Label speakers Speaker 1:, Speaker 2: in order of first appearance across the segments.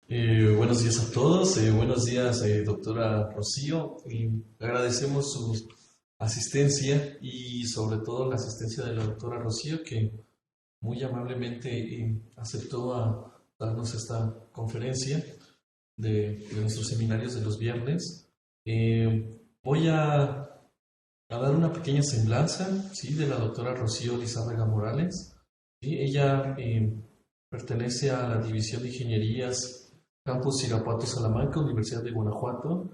Speaker 1: Buenos días a todos, buenos días, doctora Rocío. Agradecemos su asistencia y sobre todo la asistencia de la doctora Rocío, que muy amablemente aceptó a darnos esta conferencia de nuestros seminarios de los viernes. Voy a dar una pequeña semblanza, ¿sí?, de la doctora Rocío Lizárraga Morales. ¿Sí? Ella pertenece a la División de Ingenierías Campus Irapuato Salamanca, Universidad de Guanajuato.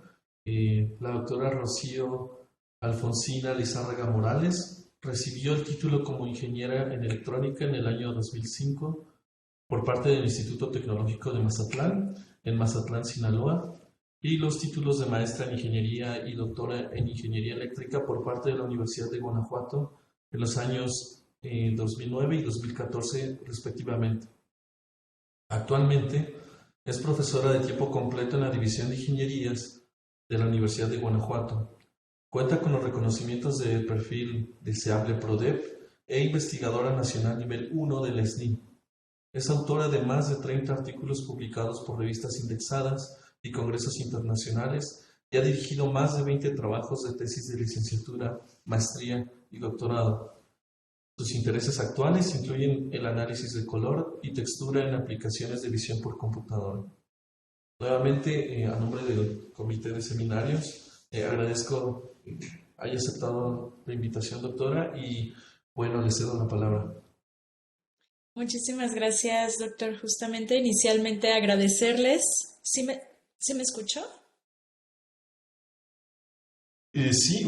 Speaker 1: La doctora Rocío Alfonsina Lizárraga Morales recibió el título como ingeniera en electrónica en el año 2005 por parte del Instituto Tecnológico de Mazatlán, en Mazatlán, Sinaloa, y los títulos de maestra en ingeniería y doctora en ingeniería eléctrica por parte de la Universidad de Guanajuato en los años 2009 y 2014 respectivamente. Actualmente es profesora de tiempo completo en la División de Ingenierías de la Universidad de Guanajuato. Cuenta con los reconocimientos de perfil deseable PRODEP e investigadora nacional nivel 1 del SNI. Es autora de más de 30 artículos publicados por revistas indexadas y congresos internacionales y ha dirigido más de 20 trabajos de tesis de licenciatura, maestría y doctorado. Sus intereses actuales incluyen el análisis de color y textura en aplicaciones de visión por computadora. Nuevamente, a nombre del Comité de Seminarios, agradezco haya aceptado la invitación, doctora, y bueno, le cedo la palabra.
Speaker 2: Muchísimas gracias, doctor. Justamente, inicialmente agradecerles. ¿Sí me escuchó?
Speaker 1: Sí,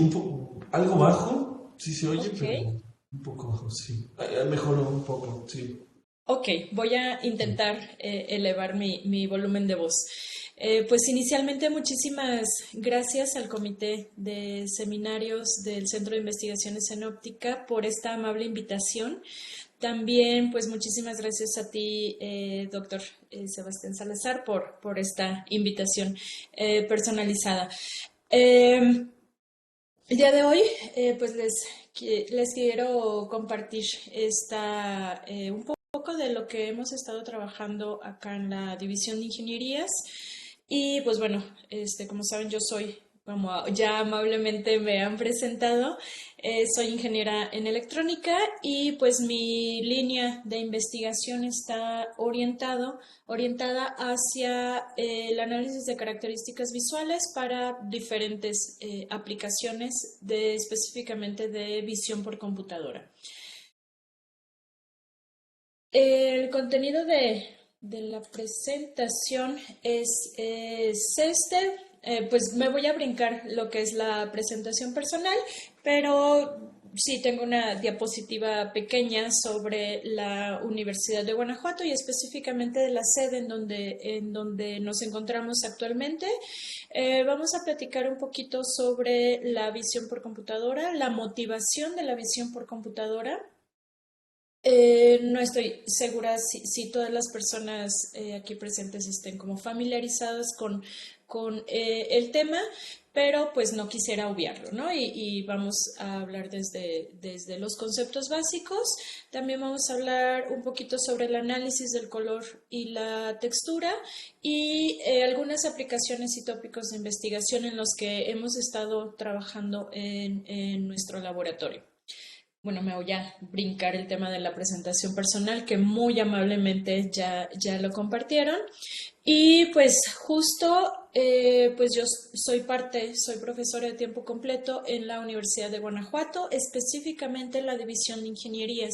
Speaker 1: algo bajo, sí se oye,
Speaker 2: Ok.
Speaker 1: pero un poco bajo, sí. Mejoró un poco, sí.
Speaker 2: Ok, voy a intentar elevar mi volumen de voz. Pues inicialmente muchísimas gracias al Comité de Seminarios del Centro de Investigaciones en Óptica por esta amable invitación. También, pues muchísimas gracias a ti, doctor Sebastián Salazar, por esta invitación personalizada. Eh, el día de hoy, pues les quiero compartir un poco de lo que hemos estado trabajando acá en la División de Ingenierías. Y pues bueno, como saben, yo soy, como ya amablemente me han presentado, soy ingeniera en electrónica y pues mi línea de investigación está orientada hacia el análisis de características visuales para diferentes aplicaciones específicamente de visión por computadora. El contenido de la presentación es este. Pues me voy a brincar lo que es la presentación personal, pero sí tengo una diapositiva pequeña sobre la Universidad de Guanajuato y específicamente de la sede en donde nos encontramos actualmente. Vamos a platicar un poquito sobre la visión por computadora, la motivación de la visión por computadora. No estoy segura si todas las personas aquí presentes estén como familiarizadas con el tema, pero pues no quisiera obviarlo, ¿no? Y vamos a hablar desde los conceptos básicos. También vamos a hablar un poquito sobre el análisis del color y la textura y algunas aplicaciones y tópicos de investigación en los que hemos estado trabajando en nuestro laboratorio. Bueno, me voy a brincar el tema de la presentación personal que muy amablemente ya lo compartieron. Y pues justo, pues yo soy profesora de tiempo completo en la Universidad de Guanajuato, específicamente en la División de Ingenierías.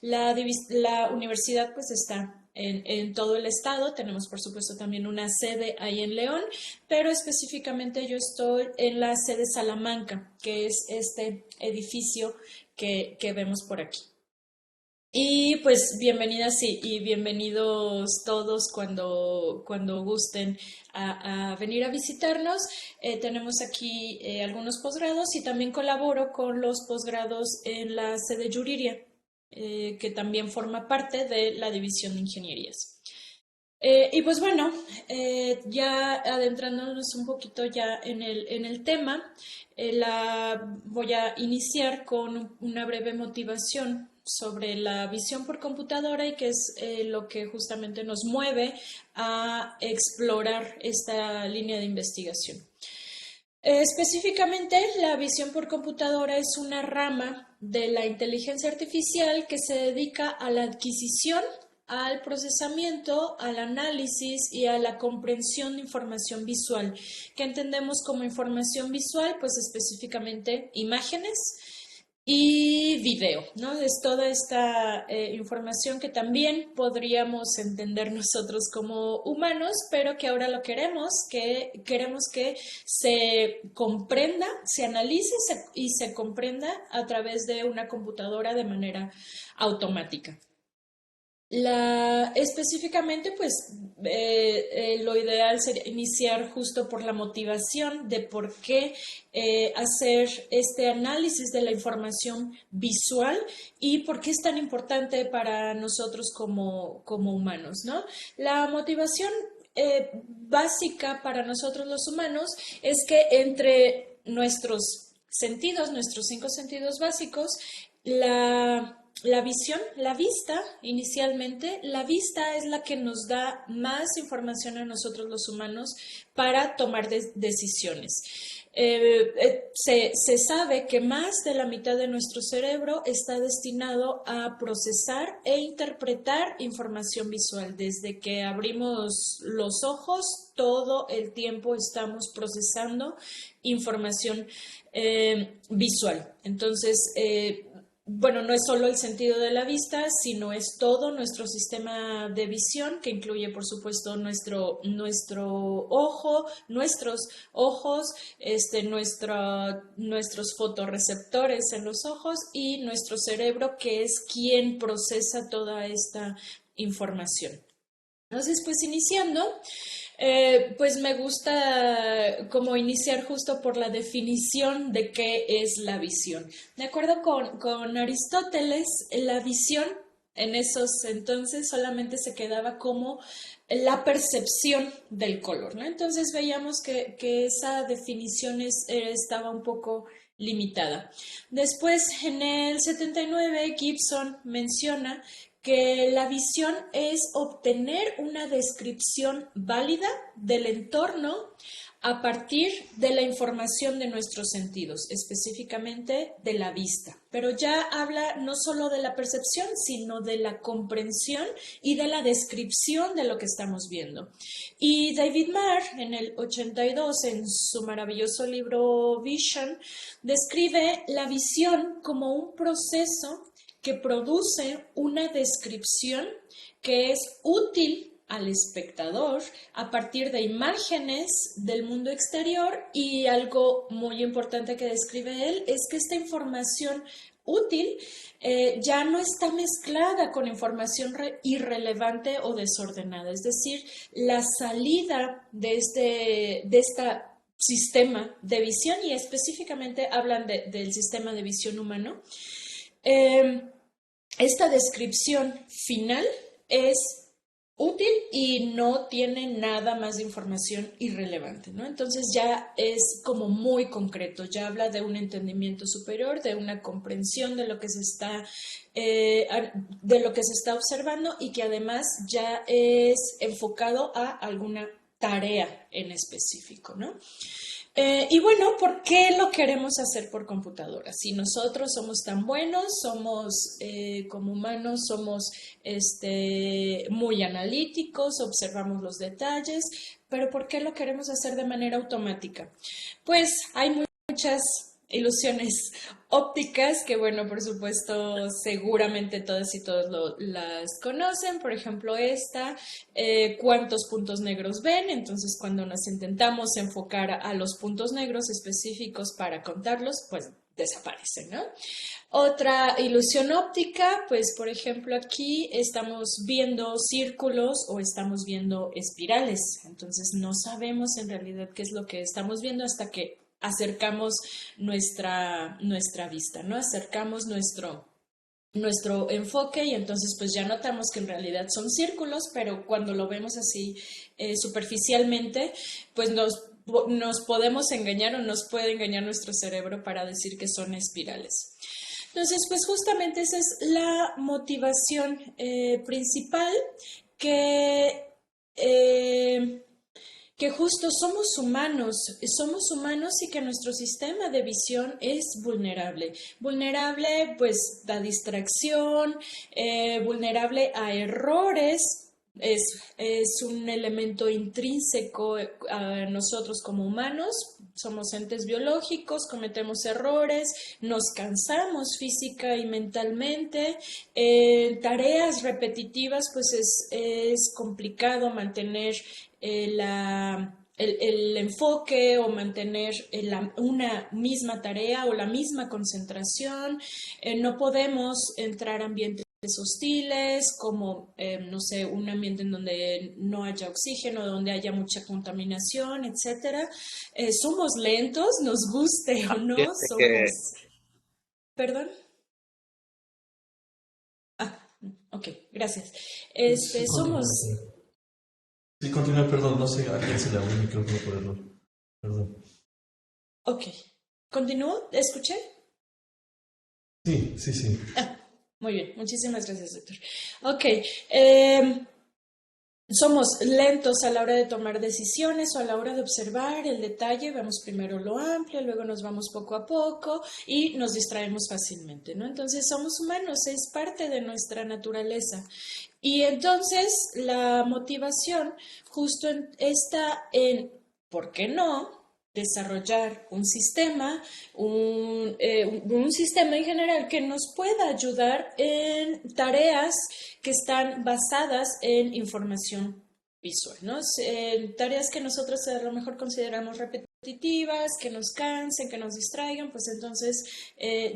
Speaker 2: La universidad pues está en todo el estado, tenemos por supuesto también una sede ahí en León, pero específicamente yo estoy en la sede Salamanca, que es este edificio que vemos por aquí. Y pues bienvenidas y bienvenidos todos cuando gusten a venir a visitarnos. Tenemos aquí algunos posgrados y también colaboro con los posgrados en la sede Yuriria, que también forma parte de la División de Ingenierías. Y pues bueno, ya adentrándonos un poquito ya en el tema, voy a iniciar con una breve motivación sobre la visión por computadora y que es lo que justamente nos mueve a explorar esta línea de investigación. Específicamente, la visión por computadora es una rama de la inteligencia artificial que se dedica a la adquisición, al procesamiento, al análisis y a la comprensión de información visual. ¿Qué entendemos como información visual? Pues específicamente imágenes y video, ¿no? Es toda esta información que también podríamos entender nosotros como humanos, pero que ahora lo queremos que se comprenda, se analice y se comprenda a través de una computadora de manera automática. Específicamente, pues lo ideal sería iniciar justo por la motivación de por qué hacer este análisis de la información visual y por qué es tan importante para nosotros como humanos, ¿no? La motivación básica para nosotros los humanos es que entre nuestros sentidos, nuestros 5 sentidos básicos, la visión, la vista, inicialmente, la vista es la que nos da más información a nosotros los humanos para tomar decisiones. Se sabe que más de la mitad de nuestro cerebro está destinado a procesar e interpretar información visual. Desde que abrimos los ojos, todo el tiempo estamos procesando información visual. Entonces, bueno, no es solo el sentido de la vista, sino es todo nuestro sistema de visión, que incluye, por supuesto, nuestros ojos, nuestros fotorreceptores en los ojos y nuestro cerebro, que es quien procesa toda esta información. Entonces, pues iniciando, pues me gusta como iniciar justo por la definición de qué es la visión. De acuerdo con Aristóteles, la visión en esos entonces solamente se quedaba como la percepción del color, ¿no? Entonces veíamos que esa definición estaba un poco limitada. Después, en el 79, Gibson menciona que la visión es obtener una descripción válida del entorno a partir de la información de nuestros sentidos, específicamente de la vista. Pero ya habla no solo de la percepción, sino de la comprensión y de la descripción de lo que estamos viendo. Y David Marr, en el 82, en su maravilloso libro Vision, describe la visión como un proceso que produce una descripción que es útil al espectador a partir de imágenes del mundo exterior, y algo muy importante que describe él es que esta información útil ya no está mezclada con información irrelevante o desordenada, es decir, la salida de este sistema de visión, y específicamente hablan del sistema de visión humano. Esta descripción final es útil y no tiene nada más de información irrelevante, ¿no? Entonces ya es como muy concreto, ya habla de un entendimiento superior, de una comprensión de lo que se está observando, y que además ya es enfocado a alguna tarea en específico, ¿no? Y bueno, ¿por qué lo queremos hacer por computadora? Si nosotros somos tan buenos, somos como humanos, somos muy analíticos, observamos los detalles, pero ¿por qué lo queremos hacer de manera automática? Pues hay muchas ilusiones ópticas que, bueno, por supuesto, seguramente todas y todos las conocen. Por ejemplo, ¿cuántos puntos negros ven? Entonces, cuando nos intentamos enfocar a los puntos negros específicos para contarlos, pues desaparecen, ¿no? Otra ilusión óptica, pues por ejemplo aquí estamos viendo círculos o estamos viendo espirales, entonces no sabemos en realidad qué es lo que estamos viendo hasta que acercamos nuestra vista, ¿no? Acercamos nuestro enfoque, y entonces pues ya notamos que en realidad son círculos, pero cuando lo vemos así superficialmente, pues nos podemos engañar, o nos puede engañar nuestro cerebro para decir que son espirales. Entonces, pues justamente esa es la motivación principal que, eh, que justo somos humanos y que nuestro sistema de visión es vulnerable. Vulnerable pues a distracción, vulnerable a errores. Es un elemento intrínseco a nosotros como humanos. Somos entes biológicos, cometemos errores, nos cansamos física y mentalmente. Tareas repetitivas, pues es complicado mantener el enfoque o mantener una misma tarea o la misma concentración. No podemos entrar a ambientes hostiles, como, no sé, un ambiente en donde no haya oxígeno, donde haya mucha contaminación, etcétera. Somos lentos, nos guste o no,
Speaker 3: Fíjate
Speaker 2: somos...
Speaker 3: que
Speaker 2: ¿Perdón? Ah, ok, gracias.
Speaker 1: Sí,
Speaker 2: Somos...
Speaker 1: continúa, sí. Sí, continúa, perdón, no sé a quién se le abrió el micrófono por error. Perdón.
Speaker 2: Ok. ¿Continúo? ¿Escuché?
Speaker 1: Sí, sí, sí.
Speaker 2: Ah, muy bien, muchísimas gracias, doctor. Ok, eh, somos lentos a la hora de tomar decisiones o a la hora de observar el detalle. Vemos primero lo amplio, luego nos vamos poco a poco y nos distraemos fácilmente, ¿no? Entonces somos humanos, es parte de nuestra naturaleza. Y entonces la motivación justo está en, ¿por qué no? Desarrollar un sistema, un sistema en general que nos pueda ayudar en tareas que están basadas en información visual, ¿no? En tareas que nosotros a lo mejor consideramos repetitivas, que nos cansen, que nos distraigan, pues entonces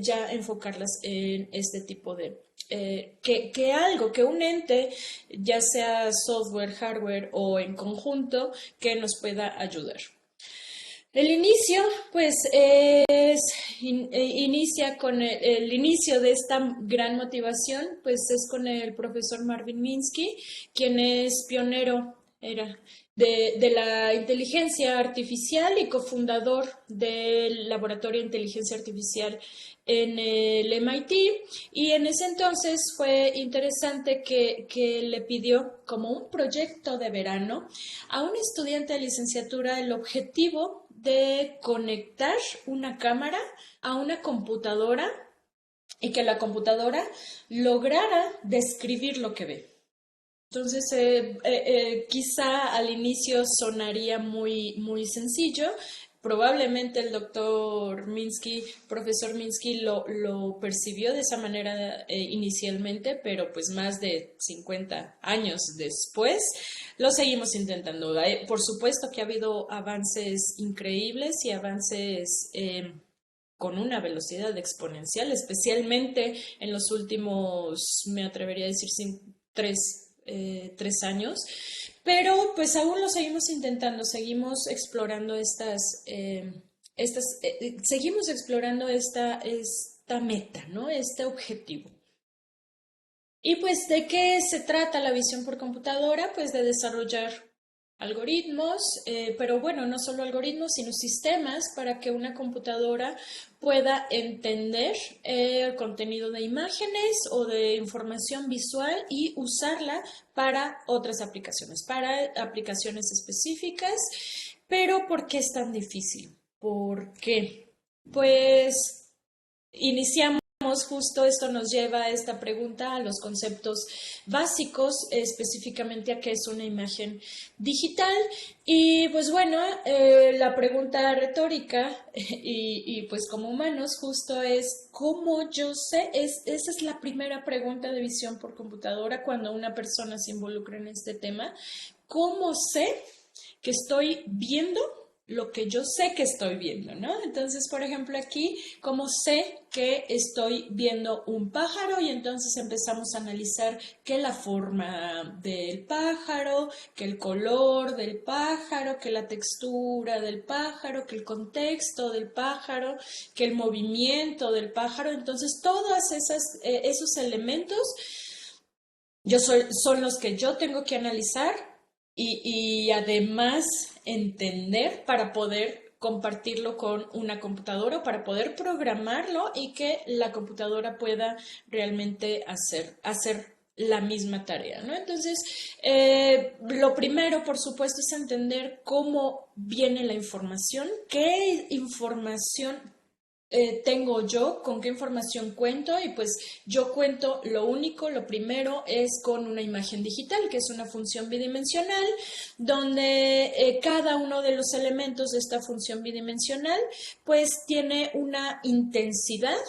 Speaker 2: ya enfocarlas en este tipo de... que un ente, ya sea software, hardware o en conjunto, que nos pueda ayudar. El inicio, pues, inicia con el inicio de esta gran motivación, pues es con el profesor Marvin Minsky, quien es pionero, era, de la inteligencia artificial y cofundador del Laboratorio de Inteligencia Artificial en el MIT. Y en ese entonces fue interesante que le pidió como un proyecto de verano a un estudiante de licenciatura el objetivo de conectar una cámara a una computadora y que la computadora lograra describir lo que ve. Entonces, quizá al inicio sonaría muy sencillo. Probablemente el doctor Minsky, profesor Minsky, lo percibió de esa manera inicialmente, pero pues más de 50 años después lo seguimos intentando. Por supuesto que ha habido avances increíbles y avances con una velocidad exponencial, especialmente en los últimos, me atrevería a decir, 3 años, pero pues aún lo seguimos intentando, seguimos explorando seguimos explorando esta meta, ¿no? Este objetivo. Y pues, ¿de qué se trata la visión por computadora? Pues de desarrollar algoritmos, pero bueno, no solo algoritmos, sino sistemas para que una computadora pueda entender el contenido de imágenes o de información visual y usarla para otras aplicaciones, para aplicaciones específicas. Pero ¿por qué es tan difícil? ¿Por qué? Pues iniciamos. Justo esto nos lleva a esta pregunta, a los conceptos básicos, específicamente a qué es una imagen digital. Y pues bueno, la pregunta retórica y pues como humanos justo es ¿cómo yo sé? Esa es la primera pregunta de visión por computadora cuando una persona se involucra en este tema. ¿Cómo sé que estoy viendo lo que yo sé que estoy viendo, ¿no? Entonces, por ejemplo, aquí, ¿cómo sé que estoy viendo un pájaro? Y entonces empezamos a analizar que la forma del pájaro, que el color del pájaro, que la textura del pájaro, que el contexto del pájaro, que el movimiento del pájaro. Entonces, todos esos elementos son los que yo tengo que analizar y además entender para poder compartirlo con una computadora para poder programarlo y que la computadora pueda realmente hacer la misma tarea, ¿no? Entonces, lo primero, por supuesto, es entender cómo viene la información, qué información tengo yo, con qué información cuento, y pues yo cuento lo primero es con una imagen digital, que es una función bidimensional, donde cada uno de los elementos de esta función bidimensional pues tiene una intensidad.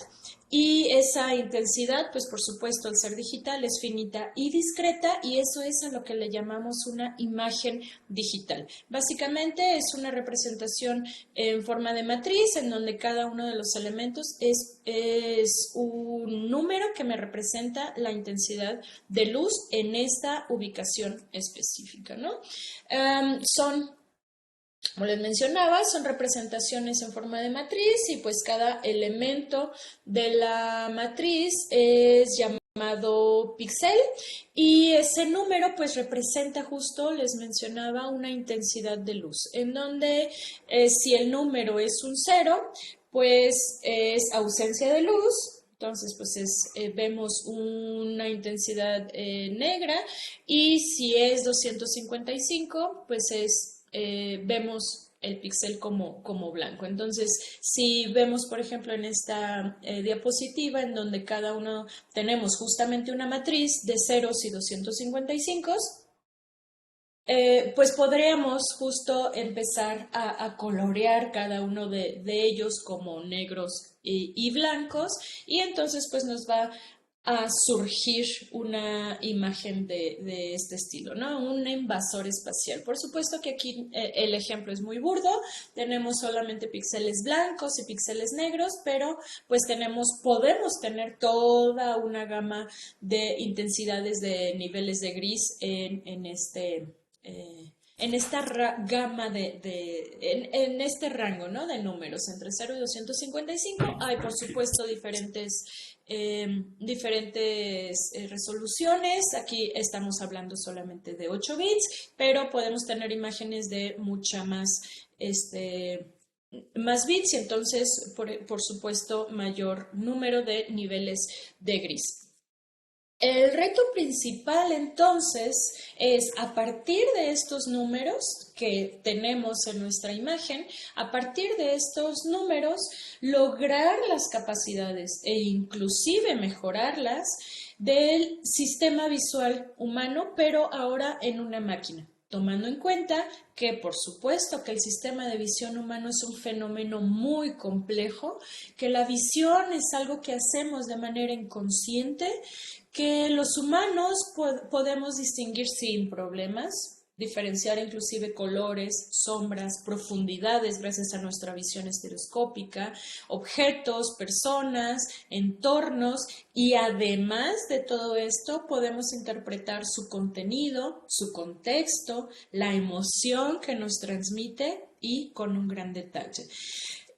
Speaker 2: Y esa intensidad, pues por supuesto, al ser digital es finita y discreta, y eso es a lo que le llamamos una imagen digital. Básicamente es una representación en forma de matriz en donde cada uno de los elementos es un número que me representa la intensidad de luz en esta ubicación específica, ¿no? Como les mencionaba, son representaciones en forma de matriz y pues cada elemento de la matriz es llamado píxel y ese número pues representa justo, les mencionaba, una intensidad de luz, en donde si el número es un 0, pues es ausencia de luz. Entonces, pues vemos una intensidad negra, y si es 255, pues vemos el píxel como blanco. Entonces, si vemos, por ejemplo, en esta diapositiva, en donde cada uno tenemos justamente una matriz de ceros y 255, pues podríamos justo empezar a colorear cada uno de ellos como negros y blancos, y entonces pues nos va a surgir una imagen de este estilo, ¿no? Un invasor espacial. Por supuesto que aquí el ejemplo es muy burdo, tenemos solamente píxeles blancos y píxeles negros, pero pues podemos tener toda una gama de intensidades de niveles de gris en esta gama en este rango, ¿no?, de números entre 0 y 255. Hay, por supuesto, diferentes resoluciones. Aquí estamos hablando solamente de 8 bits, pero podemos tener imágenes de mucha más bits, y entonces, por supuesto, mayor número de niveles de gris. El reto principal entonces es, a partir de estos números que tenemos en nuestra imagen, a partir de estos números, lograr las capacidades e inclusive mejorarlas del sistema visual humano, pero ahora en una máquina. Tomando en cuenta que, por supuesto, que el sistema de visión humano es un fenómeno muy complejo, que la visión es algo que hacemos de manera inconsciente, que los humanos podemos distinguir sin problemas, diferenciar inclusive colores, sombras, profundidades gracias a nuestra visión estereoscópica, objetos, personas, entornos, y además de todo esto podemos interpretar su contenido, su contexto, la emoción que nos transmite, y con un gran detalle.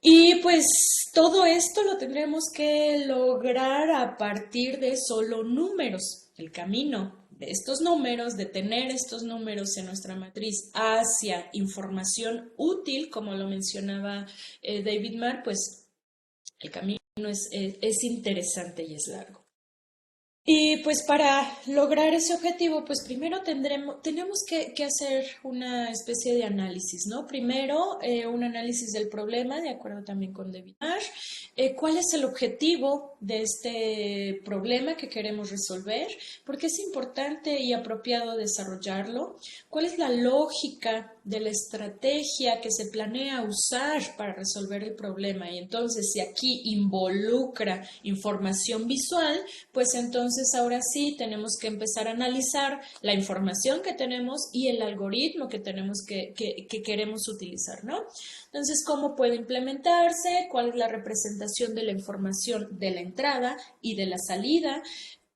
Speaker 2: Y pues todo esto lo tendremos que lograr a partir de solo números. El camino de estos números, de tener estos números en nuestra matriz hacia información útil, como lo mencionaba David Marr, pues el camino es interesante y es largo. Y pues para lograr ese objetivo, pues primero tenemos que hacer una especie de análisis, ¿no? Primero, un análisis del problema, de acuerdo también con David Marr. ¿Cuál es el objetivo de este problema que queremos resolver? ¿Por qué es importante y apropiado desarrollarlo? ¿Cuál es la lógica de la estrategia que se planea usar para resolver el problema? Y entonces, si aquí involucra información visual, pues entonces ahora sí tenemos que empezar a analizar la información que tenemos y el algoritmo que tenemos que queremos utilizar, ¿no? Entonces, ¿cómo puede implementarse? ¿Cuál es la representación de la información de la entrada y de la salida?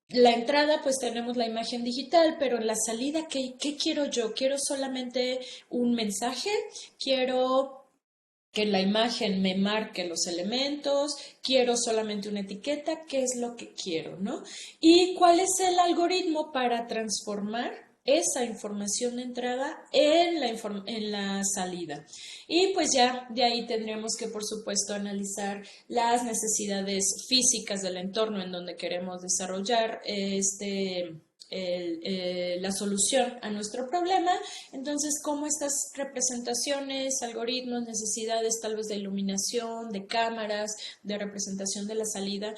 Speaker 2: La entrada, pues tenemos la imagen digital, pero en la salida, ¿qué quiero yo? ¿Quiero solamente un mensaje? ¿Quiero que la imagen me marque los elementos? ¿Quiero solamente una etiqueta? ¿Qué es lo que quiero, no? ¿Y cuál es el algoritmo para transformar esa información de entrada en la salida. Y pues ya de ahí tendríamos que, por supuesto, analizar las necesidades físicas del entorno en donde queremos desarrollar la solución a nuestro problema. Entonces, cómo estas representaciones, algoritmos, necesidades tal vez de iluminación, de cámaras, de representación de la salida,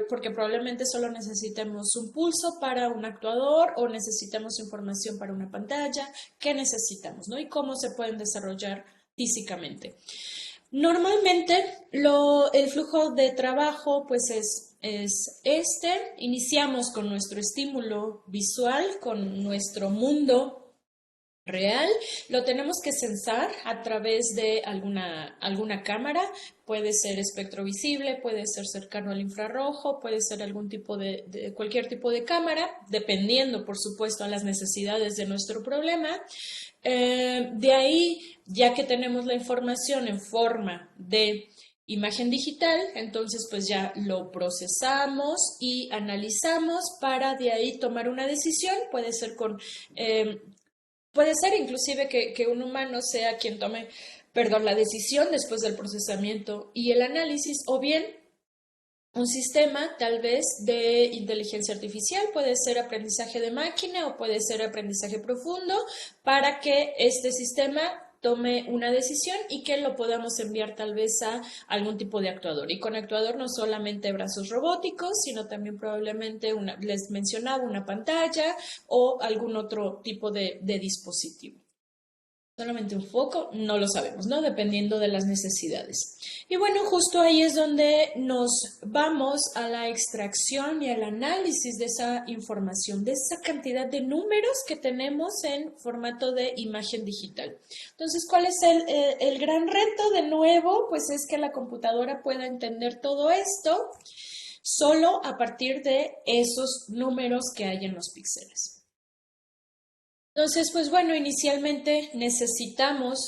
Speaker 2: porque probablemente solo necesitemos un pulso para un actuador o necesitamos información para una pantalla. ¿Qué necesitamos, no? Y cómo se pueden desarrollar físicamente. Normalmente el flujo de trabajo pues iniciamos con nuestro estímulo visual, con nuestro mundo real, lo tenemos que sensar a través de alguna cámara, puede ser espectro visible, puede ser cercano al infrarrojo, puede ser cualquier tipo de cámara, dependiendo por supuesto a las necesidades de nuestro problema. De ahí, ya que tenemos la información en forma de imagen digital, entonces pues ya lo procesamos y analizamos para de ahí tomar una decisión. Puede ser inclusive que un humano sea quien tome, la decisión después del procesamiento y el análisis, o bien un sistema tal vez de inteligencia artificial, puede ser aprendizaje de máquina o puede ser aprendizaje profundo, para que este sistema tome una decisión y que lo podamos enviar tal vez a algún tipo de actuador. Y con actuador no solamente brazos robóticos, sino también probablemente, les mencionaba, una pantalla o algún otro tipo de dispositivo. Solamente un foco, no lo sabemos, ¿no? Dependiendo de las necesidades. Y bueno, justo ahí es donde nos vamos a la extracción y al análisis de esa información, de esa cantidad de números que tenemos en formato de imagen digital. Entonces, ¿cuál es el gran reto? De nuevo, pues es que la computadora pueda entender todo esto solo a partir de esos números que hay en los píxeles. Entonces, pues bueno, inicialmente necesitamos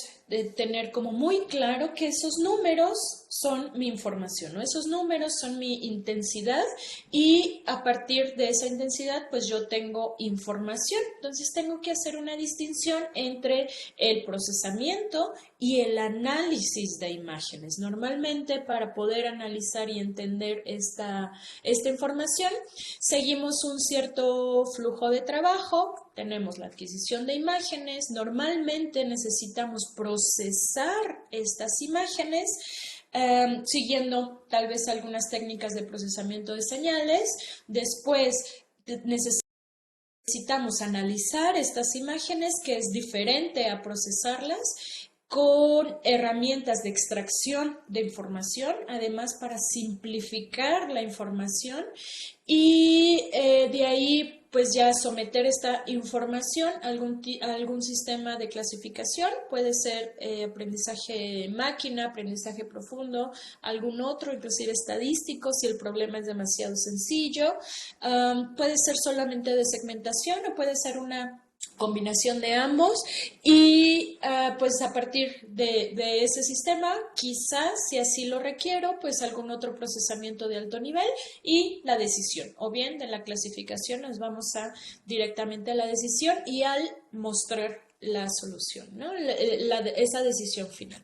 Speaker 2: tener como muy claro que esos números son mi información, ¿no? Esos números son mi intensidad y a partir de esa intensidad, pues yo tengo información. Entonces, tengo que hacer una distinción entre el procesamiento y el análisis de imágenes. Normalmente, para poder analizar y entender esta información, seguimos un cierto flujo de trabajo. Tenemos la adquisición de imágenes. Normalmente necesitamos procesar estas imágenes siguiendo tal vez algunas técnicas de procesamiento de señales. Después necesitamos analizar estas imágenes, que es diferente a procesarlas, con herramientas de extracción de información, además para simplificar la información y de ahí pues ya someter esta información a algún sistema de clasificación, puede ser aprendizaje máquina, aprendizaje profundo, algún otro, inclusive estadístico, si el problema es demasiado sencillo, puede ser solamente de segmentación o puede ser una combinación de ambos y pues a partir de ese sistema, quizás si así lo requiero, pues algún otro procesamiento de alto nivel y la decisión, o bien de la clasificación nos vamos directamente a la decisión y al mostrar la solución, ¿no? Esa decisión final.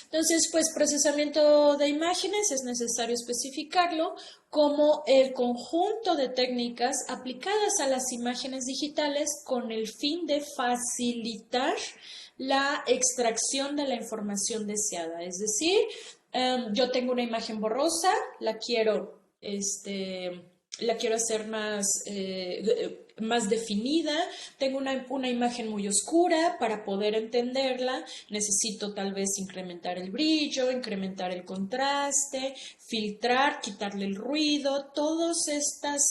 Speaker 2: Entonces, pues procesamiento de imágenes es necesario especificarlo como el conjunto de técnicas aplicadas a las imágenes digitales con el fin de facilitar la extracción de la información deseada. Es decir, yo tengo una imagen borrosa, la quiero hacer más definida, tengo una imagen muy oscura. Para poder entenderla necesito tal vez incrementar el brillo, incrementar el contraste, filtrar, quitarle el ruido. Todas estas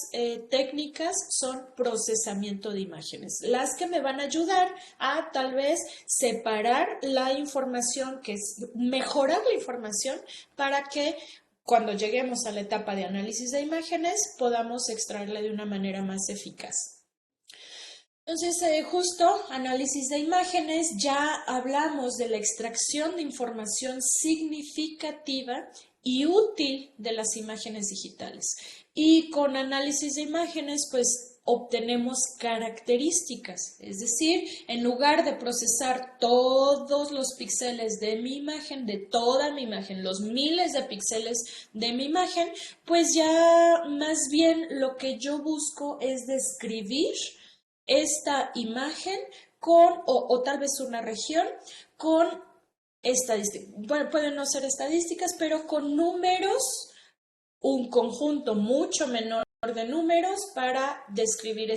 Speaker 2: técnicas son procesamiento de imágenes, las que me van a ayudar a tal vez separar la información, mejorar la información para que cuando lleguemos a la etapa de análisis de imágenes podamos extraerla de una manera más eficaz. Entonces, justo análisis de imágenes, ya hablamos de la extracción de información significativa y útil de las imágenes digitales. Y con análisis de imágenes, pues obtenemos características, es decir, en lugar de procesar todos los píxeles de mi imagen, de toda mi imagen, los miles de píxeles de mi imagen, pues ya más bien lo que yo busco es describir esta imagen o tal vez una región con estadísticas. Bueno, pueden no ser estadísticas, pero con números, un conjunto mucho menor de números para describir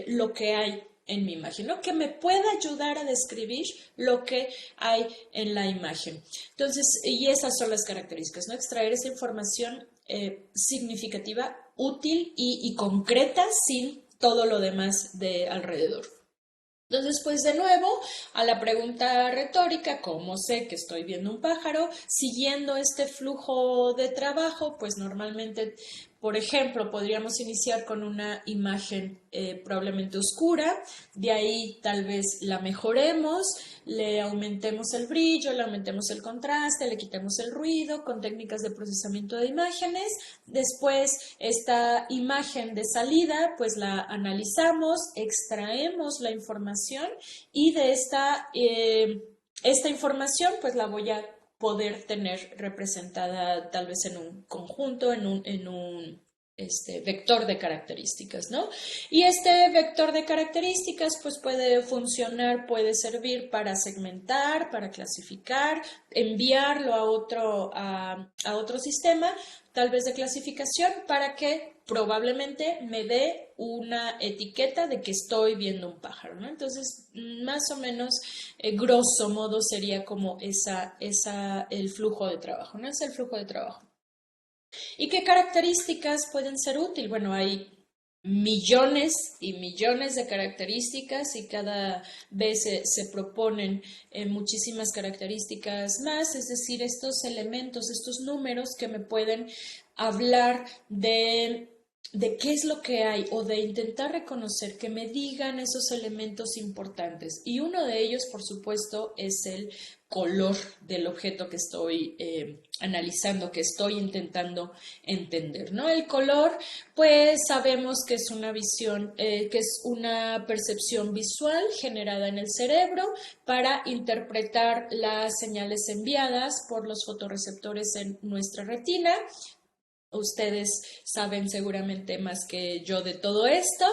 Speaker 2: lo que hay en mi imagen, ¿no? Que me pueda ayudar a describir lo que hay en la imagen. Entonces, y esas son las características, ¿no? Extraer esa información significativa, útil y concreta sin todo lo demás de alrededor. Entonces, pues de nuevo, a la pregunta retórica, ¿cómo sé que estoy viendo un pájaro? Siguiendo este flujo de trabajo, pues normalmente, por ejemplo, podríamos iniciar con una imagen probablemente oscura, de ahí tal vez la mejoremos, le aumentemos el brillo, le aumentemos el contraste, le quitemos el ruido con técnicas de procesamiento de imágenes. Después, esta imagen de salida, pues la analizamos, extraemos la información y de esta información, pues la voy a poder tener representada tal vez en un conjunto, en un vector de características, ¿no? Y este vector de características pues puede funcionar, puede servir para segmentar, para clasificar, enviarlo a otro sistema, tal vez de clasificación, para que probablemente me dé una etiqueta de que estoy viendo un pájaro, ¿no? Entonces, más o menos, grosso modo, sería como el flujo de trabajo, ¿no? Es el flujo de trabajo. ¿Y qué características pueden ser útiles? Bueno, hay millones y millones de características y cada vez se proponen muchísimas características más, es decir, estos elementos, estos números que me pueden hablar de qué es lo que hay o de intentar reconocer, que me digan esos elementos importantes. Y uno de ellos, por supuesto, es el color del objeto que estoy analizando, que estoy intentando entender, ¿no? El color, pues sabemos que es una visión, que es una percepción visual generada en el cerebro para interpretar las señales enviadas por los fotorreceptores en nuestra retina. Ustedes saben seguramente más que yo de todo esto,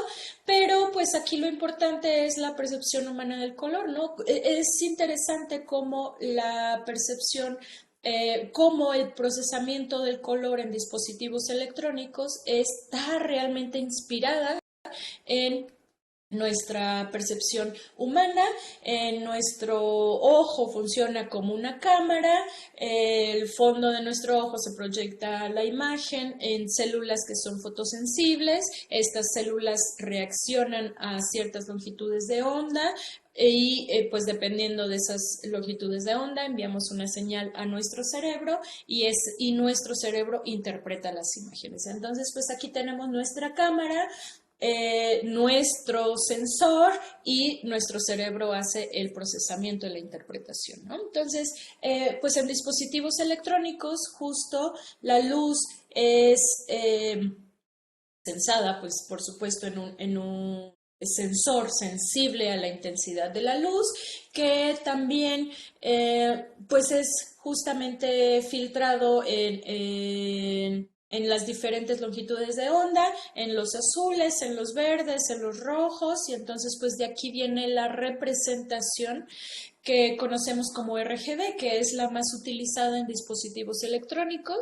Speaker 2: pero pues aquí lo importante es la percepción humana del color, ¿no? Es interesante cómo la percepción, cómo el procesamiento del color en dispositivos electrónicos está realmente inspirada en nuestra percepción humana. Nuestro ojo funciona como una cámara, el fondo de nuestro ojo se proyecta la imagen en células que son fotosensibles, estas células reaccionan a ciertas longitudes de onda y pues dependiendo de esas longitudes de onda enviamos una señal a nuestro cerebro y nuestro cerebro interpreta las imágenes. Entonces pues aquí tenemos nuestra cámara, nuestro sensor y nuestro cerebro hace el procesamiento y la interpretación, ¿no? Entonces, pues en dispositivos electrónicos justo la luz es sensada, pues por supuesto en un sensor sensible a la intensidad de la luz, que también pues es justamente filtrado en las diferentes longitudes de onda, en los azules, en los verdes, en los rojos, y entonces pues de aquí viene la representación que conocemos como RGB, que es la más utilizada en dispositivos electrónicos.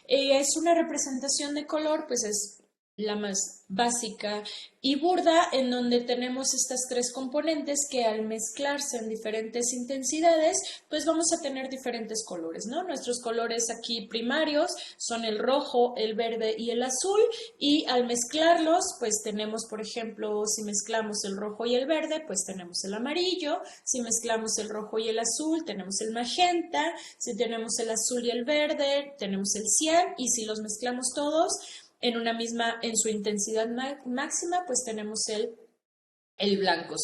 Speaker 2: Es una representación de color, pues es la más básica y burda, en donde tenemos estas tres componentes que al mezclarse en diferentes intensidades, pues vamos a tener diferentes colores, ¿no? Nuestros colores aquí primarios son el rojo, el verde y el azul, y al mezclarlos, pues tenemos, por ejemplo, si mezclamos el rojo y el verde, pues tenemos el amarillo, si mezclamos el rojo y el azul, tenemos el magenta, si tenemos el azul y el verde, tenemos el cian, y si los mezclamos todos en su intensidad máxima, pues tenemos el el blanco.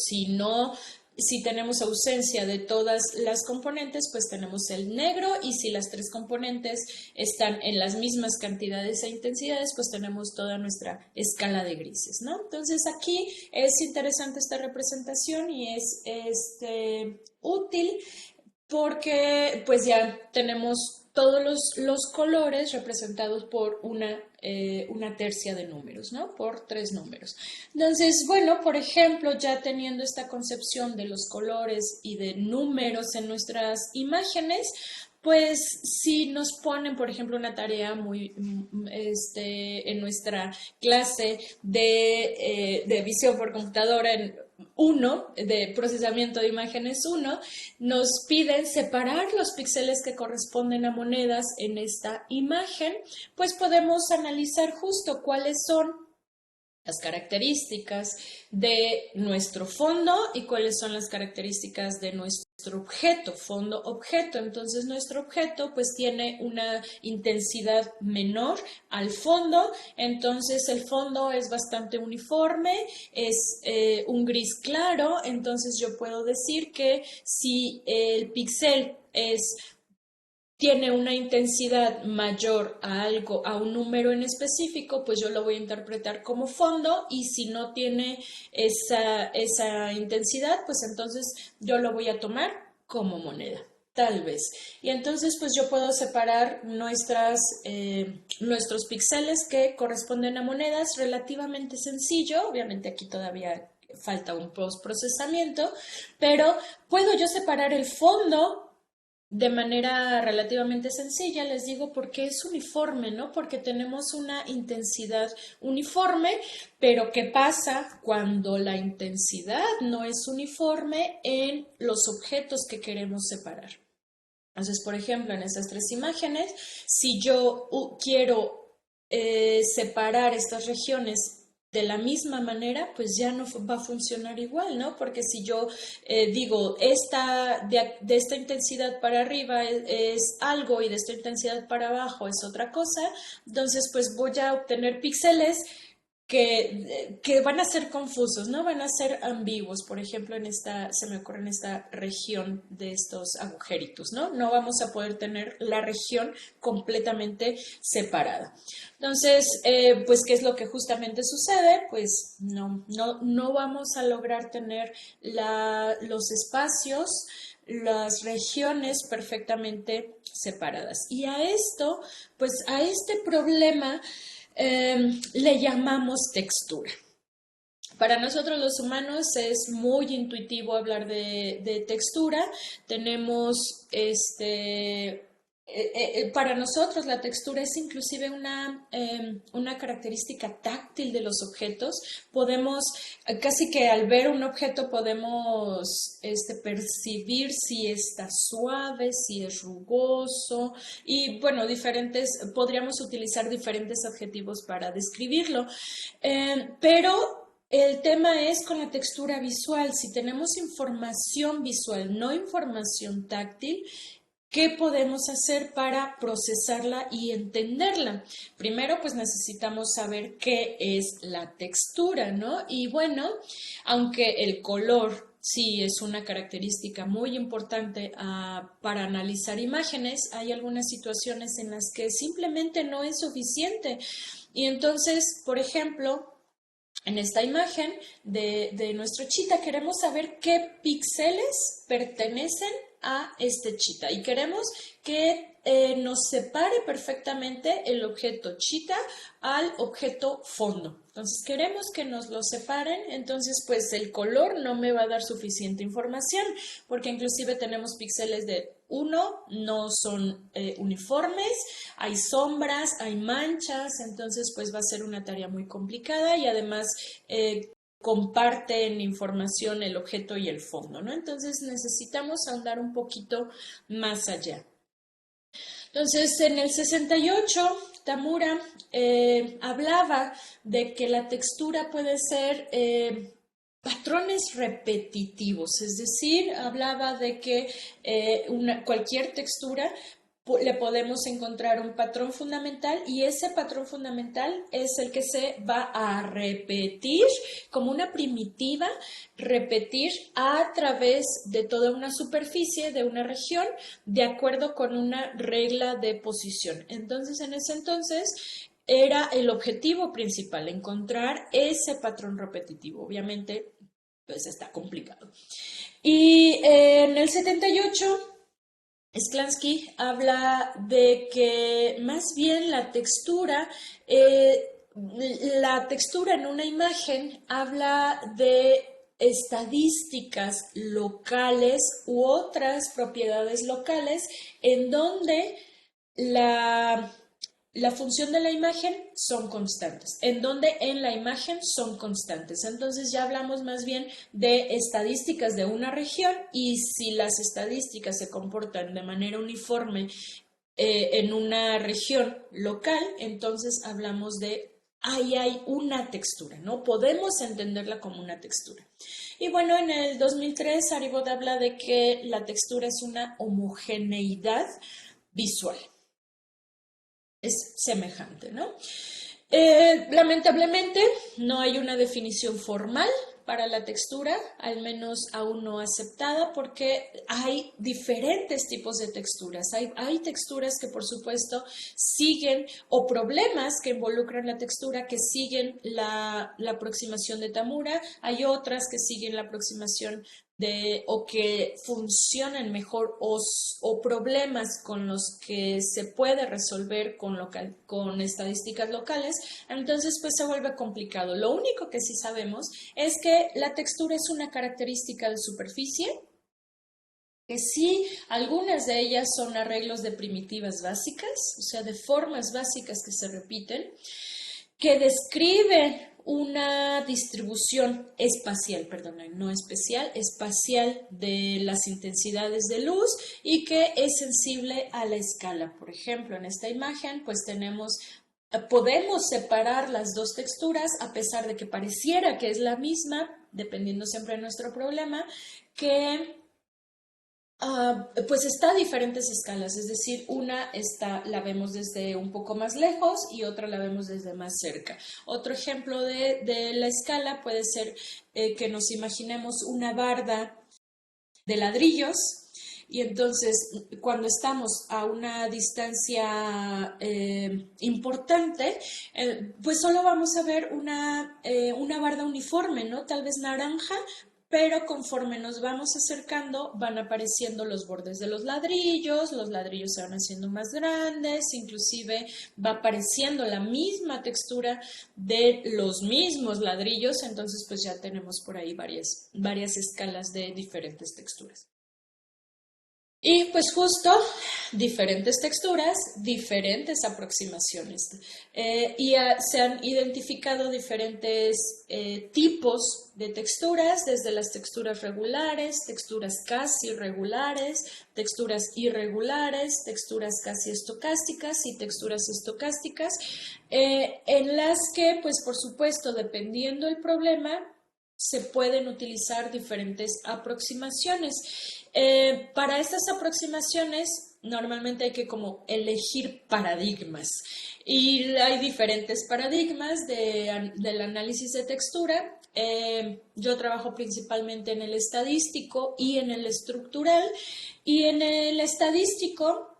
Speaker 2: Si tenemos ausencia de todas las componentes, pues tenemos el negro, y si las tres componentes están en las mismas cantidades e intensidades, pues tenemos toda nuestra escala de grises, ¿no? Entonces aquí es interesante esta representación y es útil porque pues ya tenemos todos los colores representados por una tercia de números, ¿no? Por 3 números. Entonces, bueno, por ejemplo, ya teniendo esta concepción de los colores y de números en nuestras imágenes, pues si nos ponen, por ejemplo, una tarea en nuestra clase de visión por computadora en 1, de procesamiento de imágenes 1, nos piden separar los píxeles que corresponden a monedas en esta imagen, pues podemos analizar justo cuáles son las características de nuestro fondo y cuáles son las características de nuestro objeto, fondo-objeto. Entonces nuestro objeto pues tiene una intensidad menor al fondo, entonces el fondo es bastante uniforme, es un gris claro, entonces yo puedo decir que si el píxel tiene una intensidad mayor a algo, a un número en específico, pues yo lo voy a interpretar como fondo, y si no tiene esa intensidad, pues entonces yo lo voy a tomar como moneda, tal vez. Y entonces pues yo puedo separar nuestros píxeles que corresponden a monedas relativamente sencillo. Obviamente aquí todavía falta un postprocesamiento, pero puedo yo separar el fondo de manera relativamente sencilla, les digo, porque es uniforme, ¿no? Porque tenemos una intensidad uniforme, pero ¿qué pasa cuando la intensidad no es uniforme en los objetos que queremos separar? Entonces, por ejemplo, en estas 3 imágenes, si yo quiero separar estas regiones de la misma manera, pues ya no va a funcionar igual, ¿no? Porque si yo digo, de esta intensidad para arriba es algo y de esta intensidad para abajo es otra cosa, entonces pues voy a obtener píxeles que van a ser confusos, ¿no? Van a ser ambiguos. Por ejemplo, se me ocurre en esta región de estos agujeritos, ¿no? No vamos a poder tener la región completamente separada. Entonces, pues, ¿qué es lo que justamente sucede? Pues no vamos a lograr tener los espacios, las regiones perfectamente separadas. Y a este problema le llamamos textura. Para nosotros los humanos es muy intuitivo hablar de textura. Tenemos para nosotros la textura es inclusive una característica táctil de los objetos. Podemos, casi que al ver un objeto podemos percibir si está suave, si es rugoso, y bueno, podríamos utilizar diferentes adjetivos para describirlo, pero el tema es con la textura visual. Si tenemos información visual, no información táctil, ¿qué podemos hacer para procesarla y entenderla? Primero, pues necesitamos saber qué es la textura, ¿no? Y bueno, aunque el color sí es una característica muy importante para analizar imágenes, hay algunas situaciones en las que simplemente no es suficiente. Y entonces, por ejemplo, en esta imagen de nuestro chita queremos saber qué píxeles pertenecen a este chita y queremos que nos separe perfectamente el objeto chita al objeto fondo. Entonces queremos que nos lo separen, entonces pues el color no me va a dar suficiente información porque inclusive tenemos píxeles de 1, no son uniformes, hay sombras, hay manchas, entonces pues va a ser una tarea muy complicada y además comparten información el objeto y el fondo, ¿no? Entonces necesitamos ahondar un poquito más allá. Entonces, en el 68, Tamura hablaba de que la textura puede ser patrones repetitivos, es decir, hablaba de que cualquier textura le podemos encontrar un patrón fundamental y ese patrón fundamental es el que se va a repetir como una primitiva, repetir a través de toda una superficie, de una región, de acuerdo con una regla de posición. Entonces, en ese entonces, era el objetivo principal, encontrar ese patrón repetitivo. Obviamente, pues está complicado. Y en el 78... Sklansky habla de que más bien la textura en una imagen habla de estadísticas locales u otras propiedades locales en donde la función de la imagen son constantes, en donde en la imagen son constantes. Entonces ya hablamos más bien de estadísticas de una región y si las estadísticas se comportan de manera uniforme en una región local, entonces hablamos de ahí hay una textura, ¿no? Podemos entenderla como una textura. Y bueno, en el 2003 Aribot habla de que la textura es una homogeneidad visual. Es semejante, ¿no? Lamentablemente no hay una definición formal para la textura, al menos aún no aceptada, porque hay diferentes tipos de texturas. Hay texturas que por supuesto siguen, o problemas que involucran la textura que siguen la aproximación de Tamura, hay otras que siguen la aproximación o que funcionan mejor o problemas con los que se puede resolver con estadísticas locales, entonces pues se vuelve complicado. Lo único que sí sabemos es que la textura es una característica de superficie, que sí, algunas de ellas son arreglos de primitivas básicas, o sea, de formas básicas que se repiten, que describe una distribución espacial, no especial, espacial de las intensidades de luz y que es sensible a la escala. Por ejemplo, en esta imagen pues podemos separar las dos texturas a pesar de que pareciera que es la misma, dependiendo siempre de nuestro problema, que pues está a diferentes escalas, es decir, la vemos desde un poco más lejos y otra la vemos desde más cerca. Otro ejemplo de la escala puede ser que nos imaginemos una barda de ladrillos y entonces cuando estamos a una distancia importante, pues solo vamos a ver una barda uniforme, ¿no? Tal vez naranja, pero conforme nos vamos acercando van apareciendo los bordes de los ladrillos se van haciendo más grandes, inclusive va apareciendo la misma textura de los mismos ladrillos, entonces pues ya tenemos por ahí varias escalas de diferentes texturas. Y pues justo diferentes texturas, diferentes aproximaciones. Se han identificado diferentes tipos de texturas, desde las texturas regulares, texturas casi regulares, texturas irregulares, texturas casi estocásticas y texturas estocásticas, en las que, pues por supuesto, dependiendo del problema, se pueden utilizar diferentes aproximaciones. Para estas aproximaciones normalmente hay que como elegir paradigmas y hay diferentes paradigmas del análisis de textura. Yo trabajo principalmente en el estadístico y en el estructural, y en el estadístico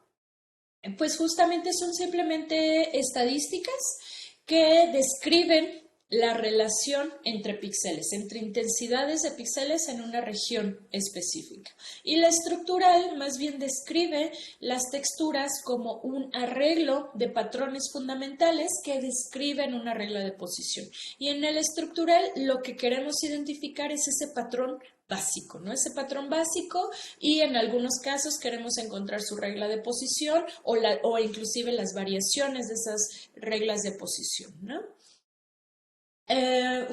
Speaker 2: pues justamente son simplemente estadísticas que describen la relación entre píxeles, entre intensidades de píxeles en una región específica. Y la estructural más bien describe las texturas como un arreglo de patrones fundamentales que describen una regla de posición. Y en el estructural lo que queremos identificar es ese patrón básico, ¿no? Ese patrón básico, y en algunos casos queremos encontrar su regla de posición o inclusive las variaciones de esas reglas de posición, ¿no?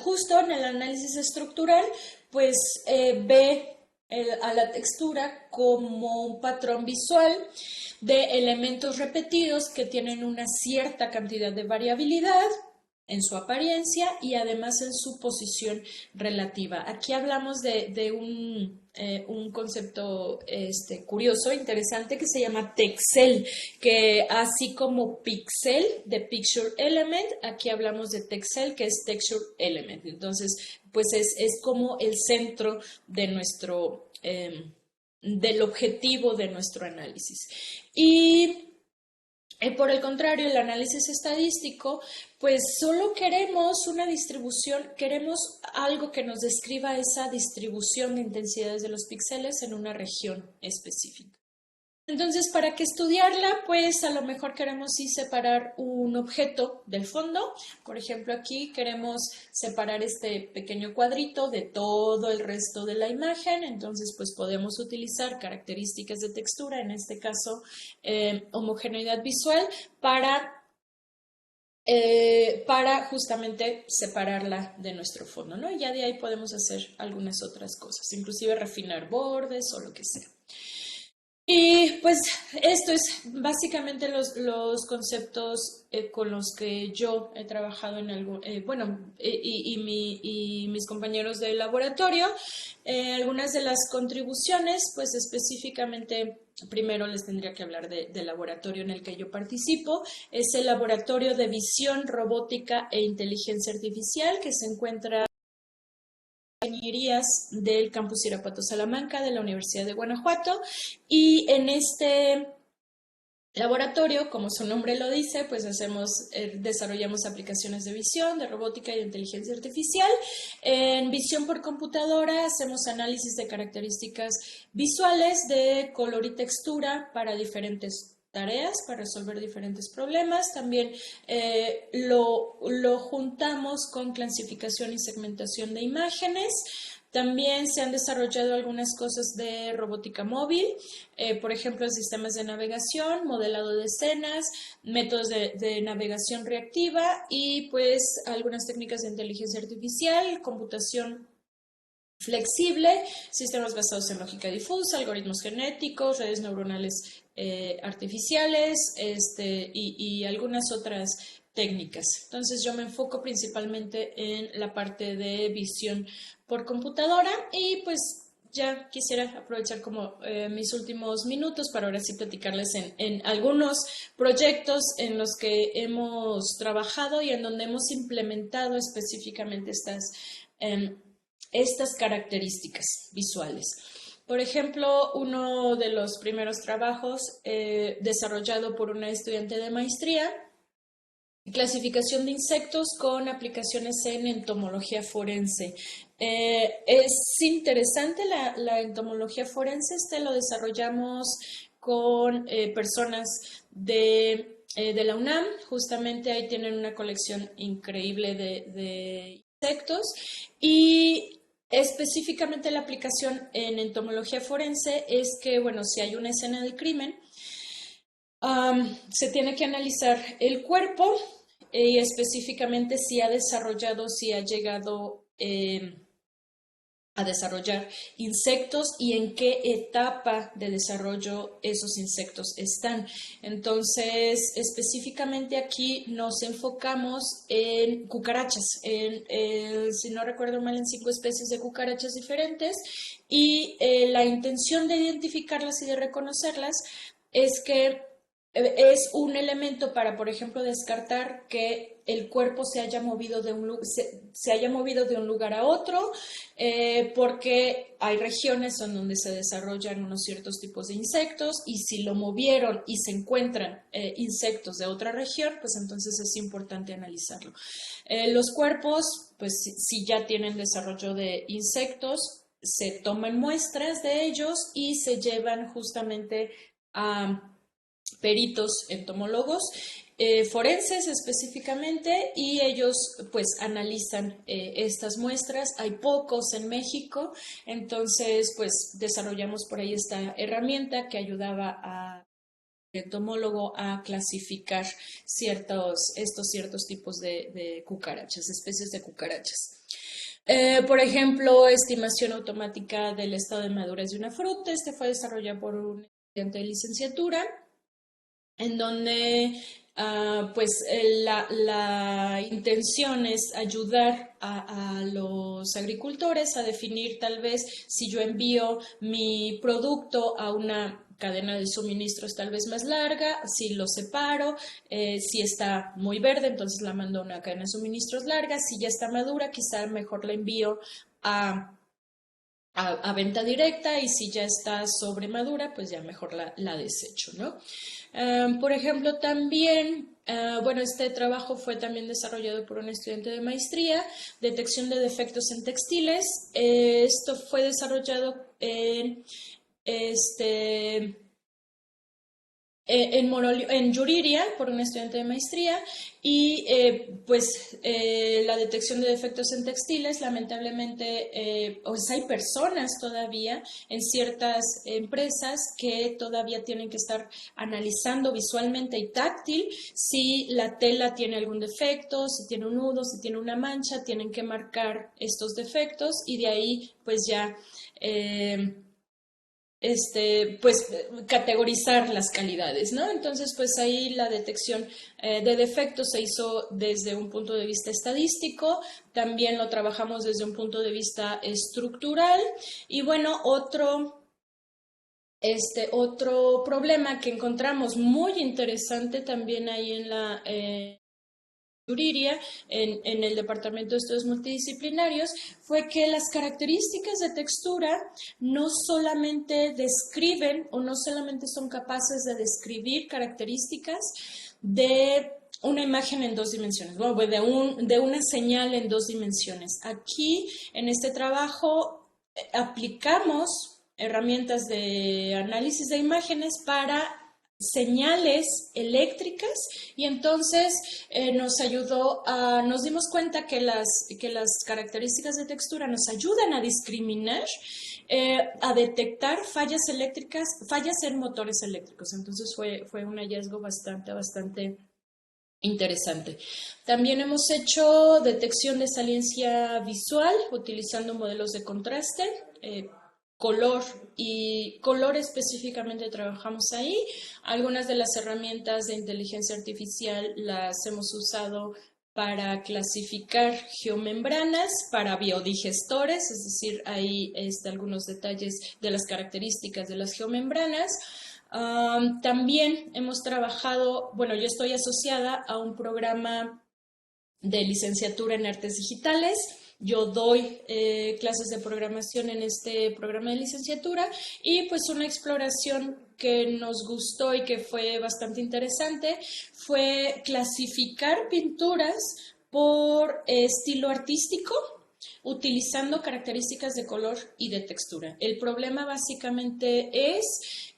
Speaker 2: Justo en el análisis estructural, pues ve a la textura como un patrón visual de elementos repetidos que tienen una cierta cantidad de variabilidad en su apariencia y además en su posición relativa. Aquí hablamos de un concepto curioso, interesante, que se llama texel, que así como pixel de picture element, aquí hablamos de texel, que es texture element. Entonces, pues es como el centro de nuestro, del objetivo de nuestro análisis. Y por el contrario, el análisis estadístico, pues solo queremos una distribución, queremos algo que nos describa esa distribución de intensidades de los píxeles en una región específica. Entonces, para que estudiarla, pues a lo mejor queremos sí separar un objeto del fondo. Por ejemplo, aquí queremos separar este pequeño cuadrito de todo el resto de la imagen. Entonces, pues podemos utilizar características de textura, en este caso homogeneidad visual, para justamente separarla de nuestro fondo, ¿no? Y ya de ahí podemos hacer algunas otras cosas, inclusive refinar bordes o lo que sea. Y pues esto es básicamente los conceptos con los que yo he trabajado en algo, y mis compañeros de laboratorio. Algunas de las contribuciones, pues específicamente, primero les tendría que hablar del laboratorio en el que yo participo. Es el Laboratorio de Visión, Robótica e Inteligencia Artificial, que se encuentra ingenierías del campus Irapuato Salamanca de la Universidad de Guanajuato, y en este laboratorio, como su nombre lo dice, pues desarrollamos aplicaciones de visión, de robótica y de inteligencia artificial. En visión por computadora hacemos análisis de características visuales de color y textura para diferentes tareas, para resolver diferentes problemas. También lo juntamos con clasificación y segmentación de imágenes. También se han desarrollado algunas cosas de robótica móvil, por ejemplo, sistemas de navegación, modelado de escenas, métodos de navegación reactiva y pues algunas técnicas de inteligencia artificial, computación flexible, sistemas basados en lógica difusa, algoritmos genéticos, redes neuronales artificiales y algunas otras técnicas. Entonces yo me enfoco principalmente en la parte de visión por computadora y pues ya quisiera aprovechar como mis últimos minutos para ahora sí platicarles en algunos proyectos en los que hemos trabajado y en donde hemos implementado específicamente estas características visuales. Por ejemplo, uno de los primeros trabajos desarrollado por una estudiante de maestría, clasificación de insectos con aplicaciones en entomología forense. Es interesante la entomología forense, lo desarrollamos con personas de la UNAM, justamente ahí tienen una colección increíble de insectos y específicamente la aplicación en entomología forense es que, bueno, si hay una escena de crimen, se tiene que analizar el cuerpo y específicamente si ha llegado a desarrollar insectos y en qué etapa de desarrollo esos insectos están. Entonces, específicamente aquí nos enfocamos en cucarachas, si no recuerdo mal, en 5 especies de cucarachas diferentes y la intención de identificarlas y de reconocerlas es que es un elemento para, por ejemplo, descartar que el cuerpo se haya movido de un lugar a otro, porque hay regiones en donde se desarrollan unos ciertos tipos de insectos y si lo movieron y se encuentran insectos de otra región, pues entonces es importante analizarlo. Los cuerpos, pues si ya tienen desarrollo de insectos, se toman muestras de ellos y se llevan justamente a peritos entomólogos forenses específicamente y ellos pues analizan estas muestras. Hay pocos en México, entonces pues desarrollamos por ahí esta herramienta que ayudaba al entomólogo a clasificar estos ciertos tipos de cucarachas, especies de cucarachas. Por ejemplo, estimación automática del estado de madurez de una fruta. Fue desarrollado por un estudiante de licenciatura en donde la intención es ayudar a los agricultores a definir tal vez si yo envío mi producto a una cadena de suministros tal vez más larga, si lo separo, si está muy verde, entonces la mando a una cadena de suministros larga, si ya está madura, quizá mejor la envío a venta directa, y si ya está sobremadura, pues ya mejor la desecho, ¿no? Por ejemplo, también, bueno, este trabajo fue también desarrollado por un estudiante de maestría, detección de defectos en textiles. Esto fue desarrollado en Yuriria por un estudiante de maestría, y la detección de defectos en textiles, lamentablemente, pues hay personas todavía en ciertas empresas que todavía tienen que estar analizando visualmente y táctil si la tela tiene algún defecto, si tiene un nudo, si tiene una mancha, tienen que marcar estos defectos, y de ahí pues ya categorizar las calidades, ¿no? Entonces, pues ahí la detección de defectos se hizo desde un punto de vista estadístico, también lo trabajamos desde un punto de vista estructural, y bueno, otro problema que encontramos muy interesante también ahí en la Yuriria, en el Departamento de Estudios Multidisciplinarios, fue que las características de textura no solamente describen o no solamente son capaces de describir características de una imagen en dos dimensiones, bueno, de una señal en dos dimensiones. Aquí, en este trabajo, aplicamos herramientas de análisis de imágenes para señales eléctricas, y entonces nos dimos cuenta que las características de textura nos ayudan a discriminar, a detectar fallas eléctricas, fallas en motores eléctricos. Entonces fue un hallazgo bastante interesante. También hemos hecho detección de saliencia visual utilizando modelos de contraste, color específicamente trabajamos ahí. Algunas de las herramientas de inteligencia artificial las hemos usado para clasificar geomembranas, para biodigestores, es decir, hay algunos detalles de las características de las geomembranas. También hemos trabajado, bueno, yo estoy asociada a un programa de licenciatura en artes digitales. Yo doy clases de programación en este programa de licenciatura, y pues una exploración que nos gustó y que fue bastante interesante fue clasificar pinturas por estilo artístico, utilizando características de color y de textura. El problema básicamente es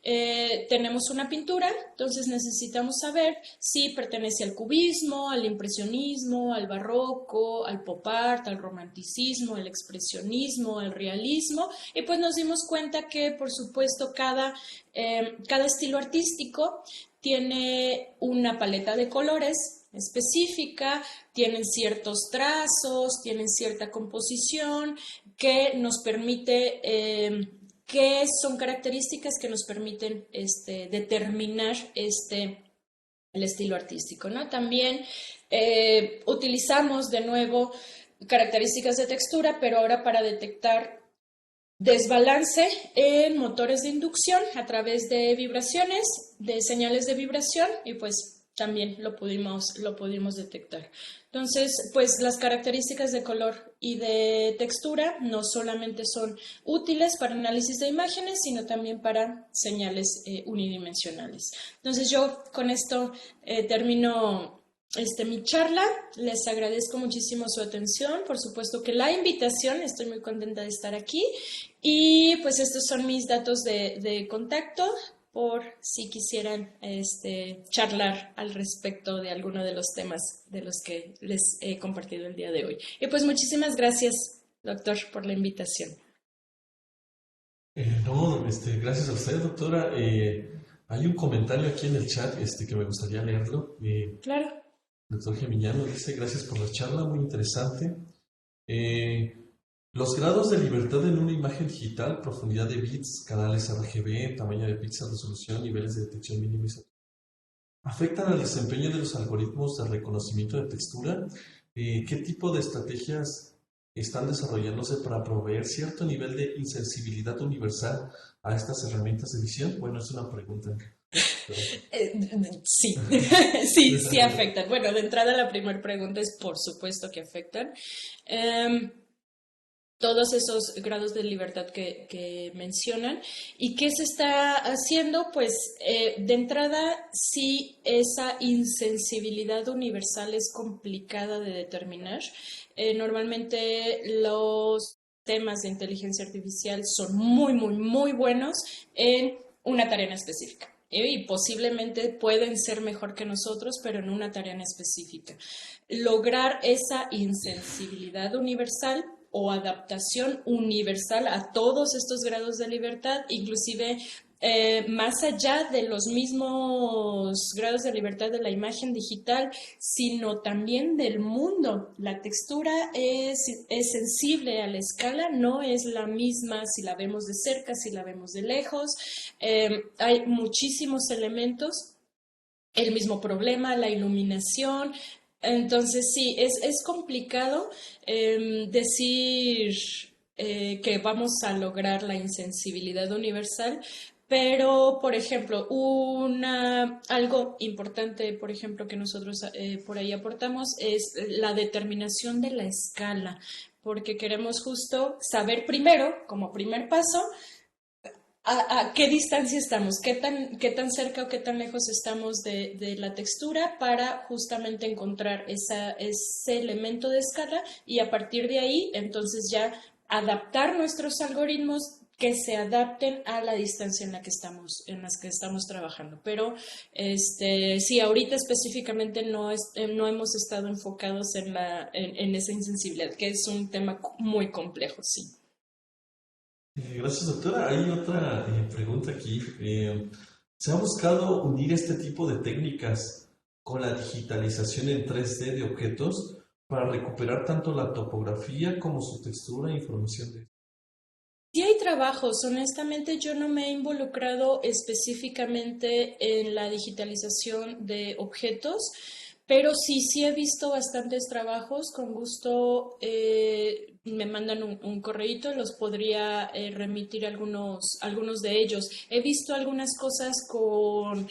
Speaker 2: tenemos una pintura, entonces necesitamos saber si pertenece al cubismo, al impresionismo, al barroco, al pop art, al romanticismo, al expresionismo, al realismo, y pues nos dimos cuenta que, por supuesto, cada estilo artístico tiene una paleta de colores específica, tienen ciertos trazos, tienen cierta composición que nos permite que son características que nos permiten determinar el estilo artístico, ¿no? También utilizamos de nuevo características de textura, pero ahora para detectar desbalance en motores de inducción a través de vibraciones, de señales de vibración, y pues también lo pudimos detectar. Entonces, pues las características de color y de textura no solamente son útiles para análisis de imágenes, sino también para señales unidimensionales. Entonces, yo con esto termino mi charla. Les agradezco muchísimo su atención, por supuesto que la invitación, estoy muy contenta de estar aquí, y pues estos son mis datos de contacto, por si quisieran charlar al respecto de alguno de los temas de los que les he compartido el día de hoy. Y pues muchísimas gracias, doctor, por la invitación.
Speaker 1: Gracias a usted, doctora. Hay un comentario aquí en el chat que me gustaría leerlo.
Speaker 2: Claro.
Speaker 1: Doctor Geminiano dice: gracias por la charla, muy interesante. Los grados de libertad en una imagen digital, profundidad de bits, canales RGB, tamaño de píxel, resolución, niveles de detección mínimos. afectan al desempeño de los algoritmos de reconocimiento de textura. ¿Qué tipo de estrategias están desarrollándose para proveer cierto nivel de insensibilidad universal a estas herramientas de edición? Bueno, es una pregunta.
Speaker 2: Sí, sí, sí afectan. Bueno, de entrada la primera pregunta es por supuesto que afectan. Todos esos grados de libertad que mencionan. ¿Y qué se está haciendo? Pues de entrada, sí, esa insensibilidad universal es complicada de determinar. Normalmente los temas de inteligencia artificial son muy, muy, muy buenos en una tarea en específica. Y posiblemente pueden ser mejor que nosotros, pero en una tarea en específica. Lograr esa insensibilidad universal o adaptación universal a todos estos grados de libertad, inclusive más allá de los mismos grados de libertad de la imagen digital, sino también del mundo. La textura es sensible a la escala, no es la misma si la vemos de cerca, si la vemos de lejos. Hay muchísimos elementos, el mismo problema, la iluminación. Entonces, sí, es complicado decir que vamos a lograr la insensibilidad universal, pero, por ejemplo, algo importante, por ejemplo, que nosotros por ahí aportamos es la determinación de la escala, porque queremos justo saber primero, como primer paso, ¿a qué distancia estamos? Qué tan cerca o qué tan lejos estamos de la textura para justamente encontrar ese elemento de escala y a partir de ahí, entonces ya adaptar nuestros algoritmos que se adapten a la distancia en las que estamos trabajando. Pero sí, ahorita específicamente no hemos estado enfocados en esa insensibilidad, que es un tema muy complejo, sí.
Speaker 1: Gracias, doctora. Hay otra pregunta aquí. ¿Se ha buscado unir este tipo de técnicas con la digitalización en 3D de objetos para recuperar tanto la topografía como su textura e información de...
Speaker 2: Sí hay trabajos, honestamente yo no me he involucrado específicamente en la digitalización de objetos, pero sí he visto bastantes trabajos, con gusto me mandan un correíto, los podría remitir algunos de ellos. He visto algunas cosas con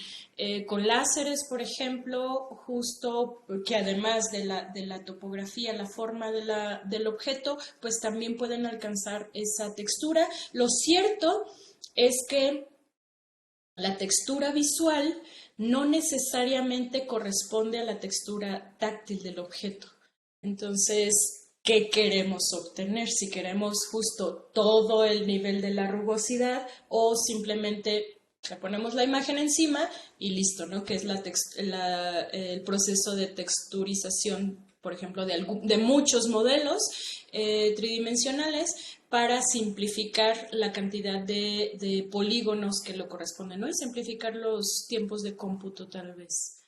Speaker 2: láseres, por ejemplo, justo que además de la topografía, la forma del objeto, pues también pueden alcanzar esa textura. Lo cierto es que la textura visual no necesariamente corresponde a la textura táctil del objeto. Entonces, ¿qué queremos obtener? Si queremos justo todo el nivel de la rugosidad o simplemente le ponemos la imagen encima y listo, ¿no? Que es el proceso de texturización, por ejemplo, de muchos modelos tridimensionales para simplificar la cantidad de polígonos que lo corresponden, ¿no? Y simplificar los tiempos de cómputo, tal vez.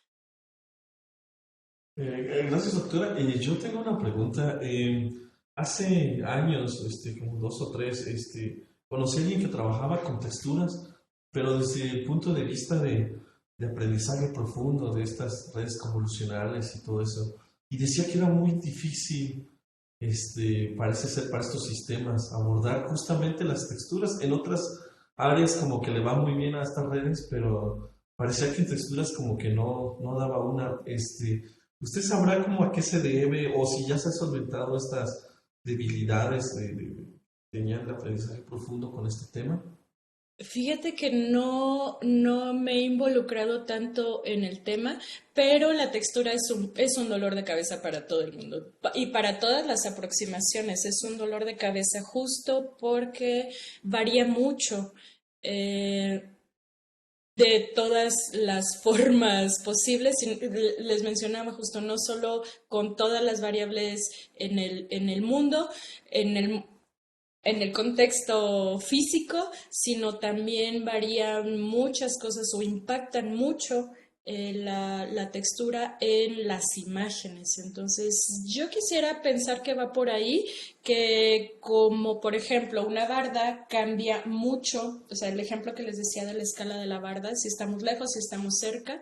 Speaker 1: Gracias, doctora. Yo tengo una pregunta. Hace años, como dos o tres, conocí a alguien que trabajaba con texturas, pero desde el punto de vista de aprendizaje profundo de estas redes convolucionales y todo eso. Y decía que era muy difícil, parece ser para estos sistemas, abordar justamente las texturas. En otras áreas como que le va muy bien a estas redes, pero parecía que en texturas como que no daba una. ¿Usted sabrá cómo a qué se debe o si ya se han solventado estas debilidades de tener el aprendizaje profundo con este tema?
Speaker 2: Fíjate que no me he involucrado tanto en el tema, pero la textura es un dolor de cabeza para todo el mundo y para todas las aproximaciones. Es un dolor de cabeza justo porque varía mucho. De todas las formas posibles. Y les mencionaba justo, no solo con todas las variables en el mundo, en el contexto físico, sino también varían muchas cosas o impactan mucho la textura en las imágenes. Entonces, yo quisiera pensar que va por ahí, que como por ejemplo una barda cambia mucho, o sea, el ejemplo que les decía de la escala de la barda, si estamos lejos, si estamos cerca,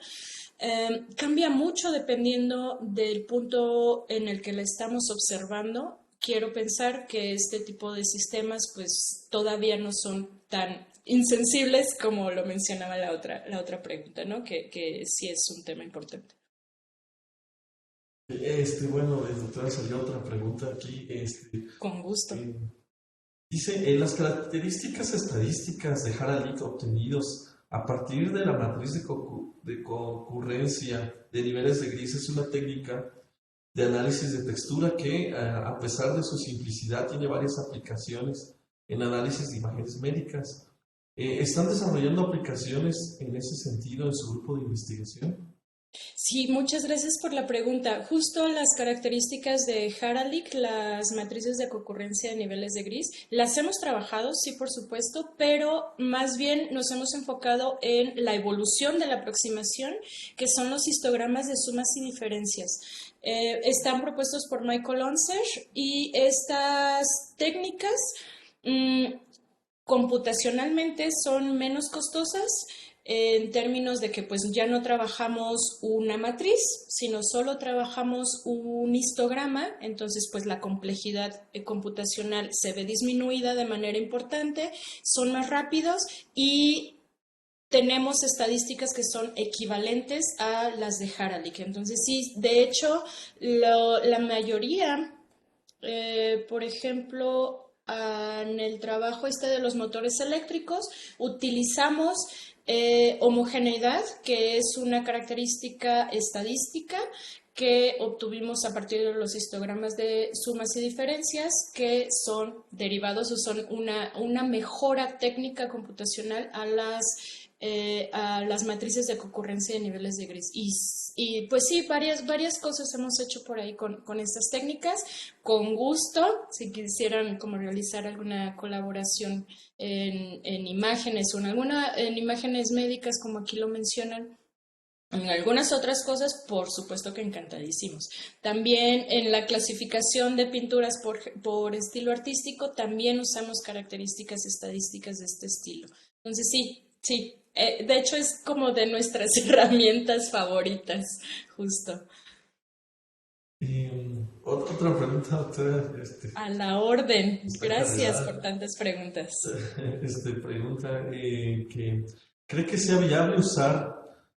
Speaker 2: Cambia mucho dependiendo del punto en el que la estamos observando. Quiero pensar que este tipo de sistemas pues todavía no son tan insensibles como lo mencionaba la otra pregunta, ¿no? Que sí es un tema importante.
Speaker 1: Bueno, doctora, salió otra pregunta aquí.
Speaker 2: Con gusto.
Speaker 1: Eh, Dice, en las características estadísticas de Haralick obtenidos a partir de la matriz de concurrencia de niveles de gris es una técnica de análisis de textura que, a pesar de su simplicidad, tiene varias aplicaciones en análisis de imágenes médicas. ¿Están desarrollando aplicaciones en ese sentido en su grupo de investigación?
Speaker 2: Sí, muchas gracias por la pregunta. Justo las características de Haralick, las matrices de concurrencia de niveles de gris, las hemos trabajado, sí, por supuesto, pero más bien nos hemos enfocado en la evolución de la aproximación, que son los histogramas de sumas y diferencias. Están propuestos por Michael Onser y estas técnicas computacionalmente son menos costosas en términos de que pues ya no trabajamos una matriz, sino solo trabajamos un histograma, entonces pues la complejidad computacional se ve disminuida de manera importante, son más rápidos y tenemos estadísticas que son equivalentes a las de Haralick. Entonces sí, de hecho la mayoría, por ejemplo, en el trabajo de los motores eléctricos, utilizamos homogeneidad, que es una característica estadística que obtuvimos a partir de los histogramas de sumas y diferencias, que son derivados o son una mejora técnica computacional a las matrices de concurrencia de niveles de gris. Y pues sí, varias cosas hemos hecho por ahí con estas técnicas. Con gusto, si quisieran como realizar alguna colaboración en imágenes o en imágenes médicas, como aquí lo mencionan, en algunas otras cosas, por supuesto que encantadísimos. También en la clasificación de pinturas por estilo artístico, también usamos características estadísticas de este estilo. Entonces sí. De hecho, es como de nuestras herramientas favoritas, justo.
Speaker 1: Otra pregunta, doctora.
Speaker 2: A la orden.
Speaker 1: Está
Speaker 2: Gracias por
Speaker 1: cargada.
Speaker 2: tantas preguntas.
Speaker 1: Pregunta que ¿cree que sea viable usar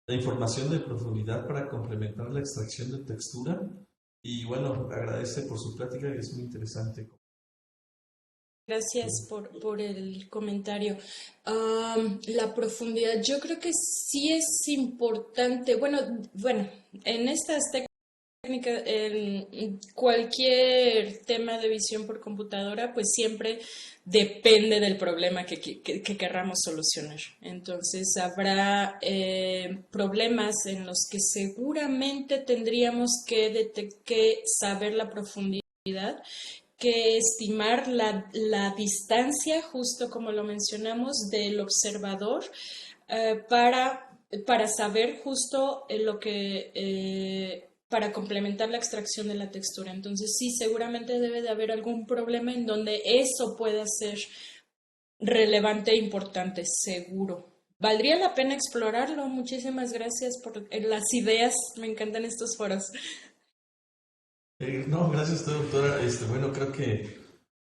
Speaker 1: la información de profundidad para complementar la extracción de textura? Y bueno, agradece por su plática, que es muy interesante.
Speaker 2: Gracias por el comentario. La profundidad, yo creo que sí es importante. Bueno, en estas técnicas, en cualquier tema de visión por computadora, pues siempre depende del problema que querramos solucionar. Entonces, habrá problemas en los que seguramente tendríamos que saber la profundidad, que estimar la distancia, justo como lo mencionamos, del observador para saber justo para complementar la extracción de la textura. Entonces sí, seguramente debe de haber algún problema en donde eso pueda ser relevante e importante, seguro. Valdría la pena explorarlo. Muchísimas gracias por las ideas. Me encantan estos foros.
Speaker 1: No, gracias a usted, doctora. Bueno, creo que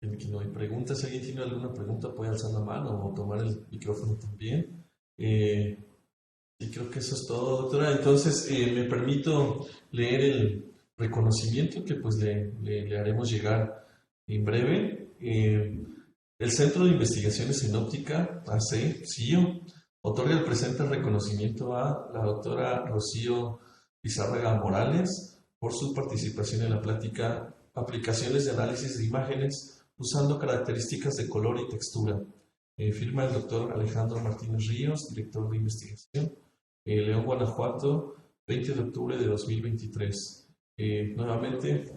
Speaker 1: no hay preguntas. Si alguien tiene alguna pregunta, puede alzar la mano o tomar el micrófono también. Y creo que eso es todo, doctora. Entonces, me permito leer el reconocimiento que pues le haremos llegar en breve. El Centro de Investigaciones en Óptica, AC, CIO, otorga el presente reconocimiento a la doctora Rocío Lizárraga Morales por su participación en la plática Aplicaciones de análisis de imágenes usando características de color y textura. Firma el doctor Alejandro Martínez Ríos, director de investigación, León, Guanajuato, 20 de octubre de 2023. Nuevamente,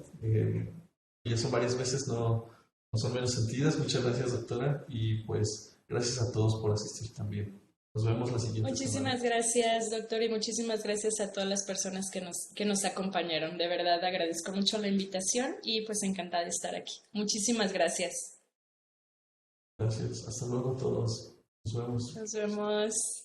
Speaker 1: ya son varias veces, no son menos sentidas. Muchas gracias, doctora, y pues gracias a todos por asistir también. Nos vemos la siguiente
Speaker 2: Muchísimas
Speaker 1: semana.
Speaker 2: gracias, doctor, y muchísimas gracias a todas las personas que nos acompañaron. De verdad, agradezco mucho la invitación y pues encantada de estar aquí. Muchísimas gracias.
Speaker 1: Gracias. Hasta luego a todos. Nos vemos.
Speaker 2: Nos vemos.